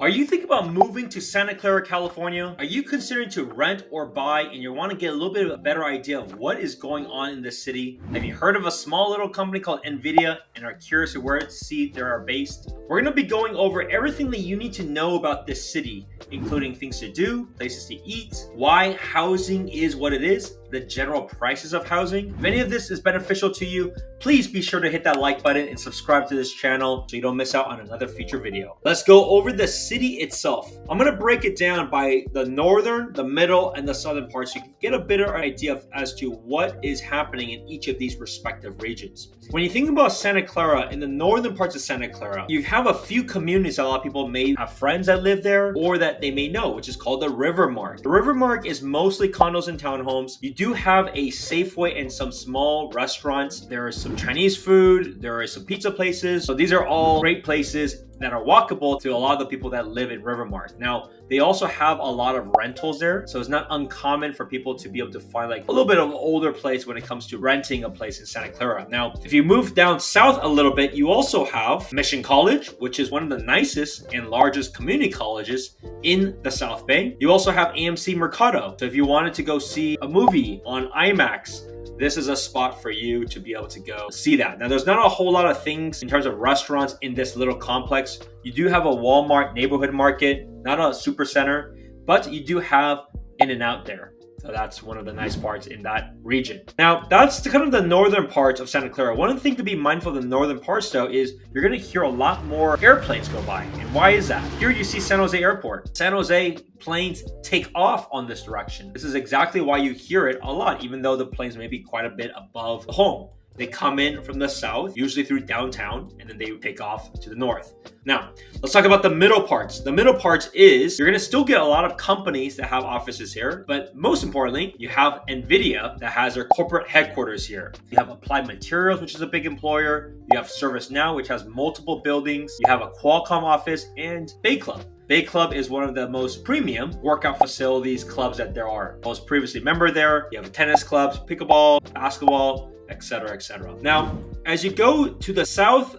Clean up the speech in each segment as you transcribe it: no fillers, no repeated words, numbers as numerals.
Are you thinking about moving to Santa Clara, California? Are you considering to rent or buy and you want to get a little bit of a better idea of what is going on in this city? Have you heard of a small little company called Nvidia and are curious of where its seat they are based? We're going to be going over everything that you need to know about this city, including things to do, places to eat, why housing is what it is, the general prices of housing. If any of this is beneficial to you, please be sure to hit that like button and subscribe to this channel so you don't miss out on another future video. Let's go over the city itself. I'm gonna break it down by the northern, the middle, and the southern parts so you can get a better idea as to what is happening in each of these respective regions. When you think about Santa Clara, in the northern parts of Santa Clara, you have a few communities that a lot of people may have friends that live there or that they may know, which is called the Rivermark. The Rivermark is mostly condos and townhomes. You do have a Safeway and some small restaurants. There is some Chinese food, there is some pizza places. So these are all great places that are walkable to a lot of the people that live in Rivermark. Now, they also have a lot of rentals there, so it's not uncommon for people to be able to find like a little bit of an older place when it comes to renting a place in Santa Clara. Now, if you move down south a little bit, you also have Mission College, which is one of the nicest and largest community colleges in the South Bay. You also have AMC Mercado. So if you wanted to go see a movie on IMAX, this is a spot for you to be able to go see that. Now, there's not a whole lot of things in terms of restaurants in this little complex. You do have a Walmart neighborhood market, not a super center, but you do have In-N-Out there. So that's one of the nice parts in that region. Now, that's kind of the northern parts of Santa Clara. One of the things to be mindful of the northern parts, though, is you're going to hear a lot more airplanes go by. And why is that? Here you see San Jose Airport. San Jose planes take off on this direction. This is exactly why you hear it a lot, even though the planes may be quite a bit above the home. They come in from the south, usually through downtown, and then they take off to the north. Now, let's talk about the middle parts. The middle parts is you're going to still get a lot of companies that have offices here, but most importantly, you have Nvidia that has their corporate headquarters here. You have Applied Materials, which is a big employer. You have ServiceNow, which has multiple buildings. You have a Qualcomm office and Bay Club. Bay Club is one of the most premium workout facilities clubs that there are. I was previously a member there. You have tennis clubs, pickleball, basketball, etc., etc. Now, as you go to the south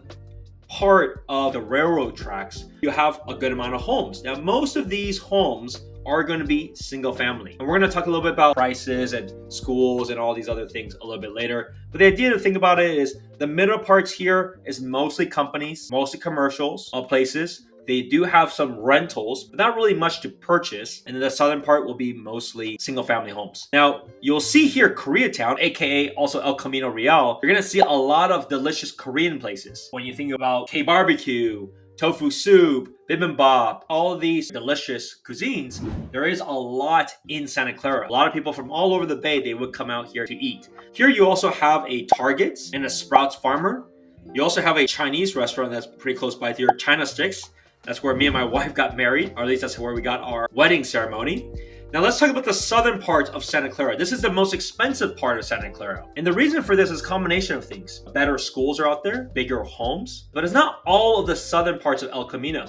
part of the railroad tracks, you have a good amount of homes. Now, most of these homes are going to be single family. And we're going to talk a little bit about prices and schools and all these other things a little bit later. But the idea to think about it is the middle parts here is mostly companies, mostly commercials, places. They do have some rentals, but not really much to purchase. And then the southern part will be mostly single family homes. Now, you'll see here Koreatown, aka also El Camino Real. You're going to see a lot of delicious Korean places. When you think about K-barbecue, tofu soup, bibimbap, all of these delicious cuisines, there is a lot in Santa Clara. A lot of people from all over the Bay, they would come out here to eat. Here you also have a Target and a Sprouts Farmer. You also have a Chinese restaurant that's pretty close by here, China Sticks. That's where me and my wife got married, or at least that's where we got our wedding ceremony. Now let's talk about the southern part of Santa Clara. This is the most expensive part of Santa Clara. And the reason for this is a combination of things. Better schools are out there, bigger homes, but it's not all of the southern parts of El Camino.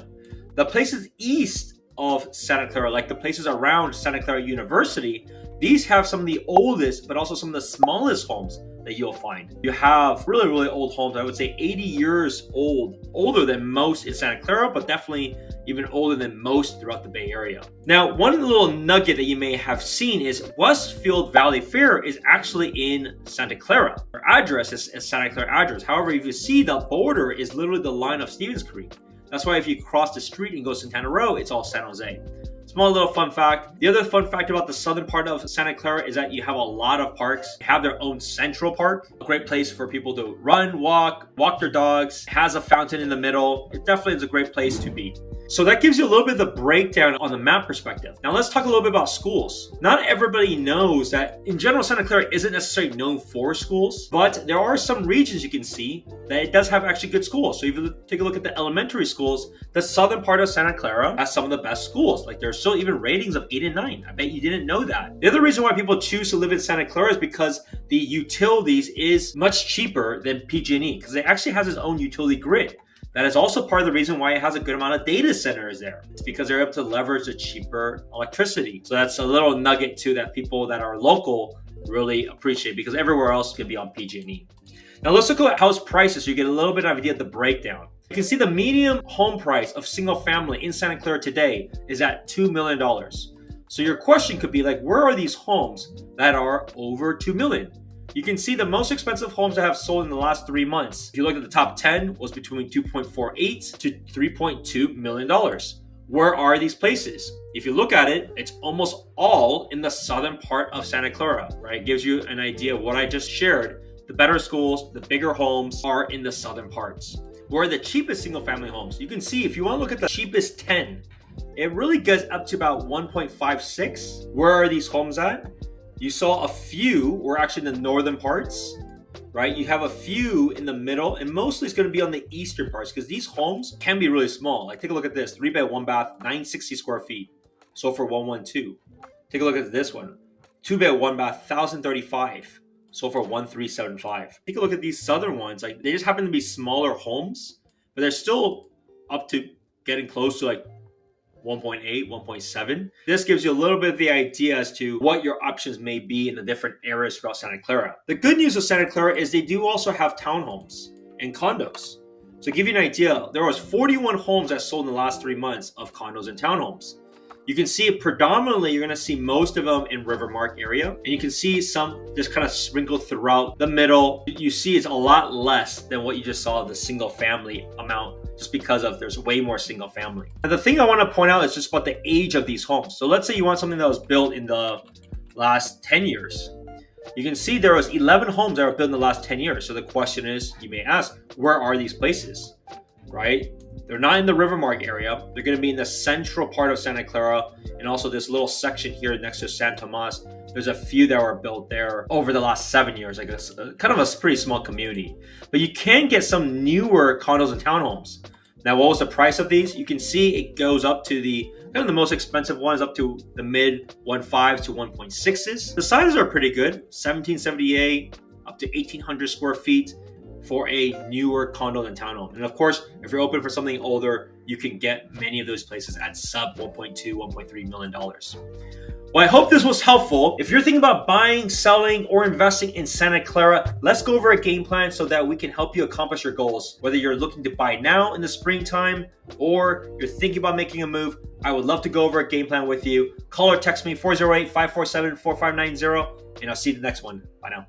The places east of Santa Clara, like the places around Santa Clara University, these have some of the oldest, but also some of the smallest homes that you'll find. You have really, really old homes. I would say 80 years old, older than most in Santa Clara, but definitely even older than most throughout the Bay Area. Now, one little nugget that you may have seen is Westfield Valley Fair is actually in Santa Clara. Our address is Santa Clara address. However, if you see the border is literally the line of Stevens Creek. That's why if you cross the street and go Santana Row, it's all San Jose. Small little fun fact. The other fun fact about the southern part of Santa Clara is that you have a lot of parks. They have their own Central Park, a great place for people to run, walk their dogs. It has a fountain in the middle. It definitely is a great place to be. So that gives you a little bit of the breakdown on the map perspective. Now let's talk a little bit about schools. Not everybody knows that in general, Santa Clara isn't necessarily known for schools, but there are some regions you can see that it does have actually good schools. So if you take a look at the elementary schools, the southern part of Santa Clara has some of the best schools. Like there's still even ratings of 8 and 9. I bet you didn't know that. The other reason why people choose to live in Santa Clara is because the utilities is much cheaper than PG&E because it actually has its own utility grid. That is also part of the reason why it has a good amount of data centers there. It's because they're able to leverage the cheaper electricity. So that's a little nugget too that people that are local really appreciate because everywhere else can be on PG&E. Now let's look at house prices so you get a little bit of an idea of the breakdown. You can see the median home price of single family in Santa Clara today is at $2 million. So your question could be like, where are these homes that are over $2 million? You can see the most expensive homes that have sold in the last 3 months. If you look at the top 10, was between $2.48 to $3.2 million. Where are these places? If you look at it, it's almost all in the southern part of Santa Clara, right? It gives you an idea of what I just shared. The better schools, the bigger homes are in the southern parts. Where are the cheapest single family homes? You can see if you want to look at the cheapest 10, it really gets up to about 1.56. Where are these homes at? You saw a few were actually in the northern parts, right? You have a few in the middle, and mostly it's going to be on the eastern parts because these homes can be really small. Like take a look at this, 3 bed, 1 bath, 960 square feet. Sold for 112. Take a look at this one, 2 bed, 1 bath, 1,035. Sold for 1,375. Take a look at these southern ones. Like they just happen to be smaller homes, but they're still up to getting close to like 1.8, 1.7. This gives you a little bit of the idea as to what your options may be in the different areas throughout Santa Clara. The good news of Santa Clara is they do also have townhomes and condos. So to give you an idea, there was 41 homes that sold in the last 3 months of condos and townhomes. You can see predominantly, you're going to see most of them in Rivermark area. And you can see some just kind of sprinkled throughout the middle. You see it's a lot less than what you just saw the single family amount, just because of there's way more single family. And the thing I want to point out is just about the age of these homes. So let's say you want something that was built in the last 10 years. You can see there was 11 homes that were built in the last 10 years. So the question is, you may ask, where are these places, right? They're not in the Rivermark area. They're going to be in the central part of Santa Clara, and also this little section here next to San Tomas. There's a few that were built there over the last 7 years, like kind of a pretty small community. But you can get some newer condos and townhomes. Now, what was the price of these? You can see it goes up to the kind of the most expensive ones, up to the mid 1.5s to 1.6s. The sizes are pretty good, 1778 up to 1,800 square feet. For a newer condo and townhome. And of course, if you're open for something older, you can get many of those places at sub $1.2, $1.3 million. Well, I hope this was helpful. If you're thinking about buying, selling, or investing in Santa Clara, let's go over a game plan so that we can help you accomplish your goals. Whether you're looking to buy now in the springtime or you're thinking about making a move, I would love to go over a game plan with you. Call or text me 408-547-4590, and I'll see you in the next one. Bye now.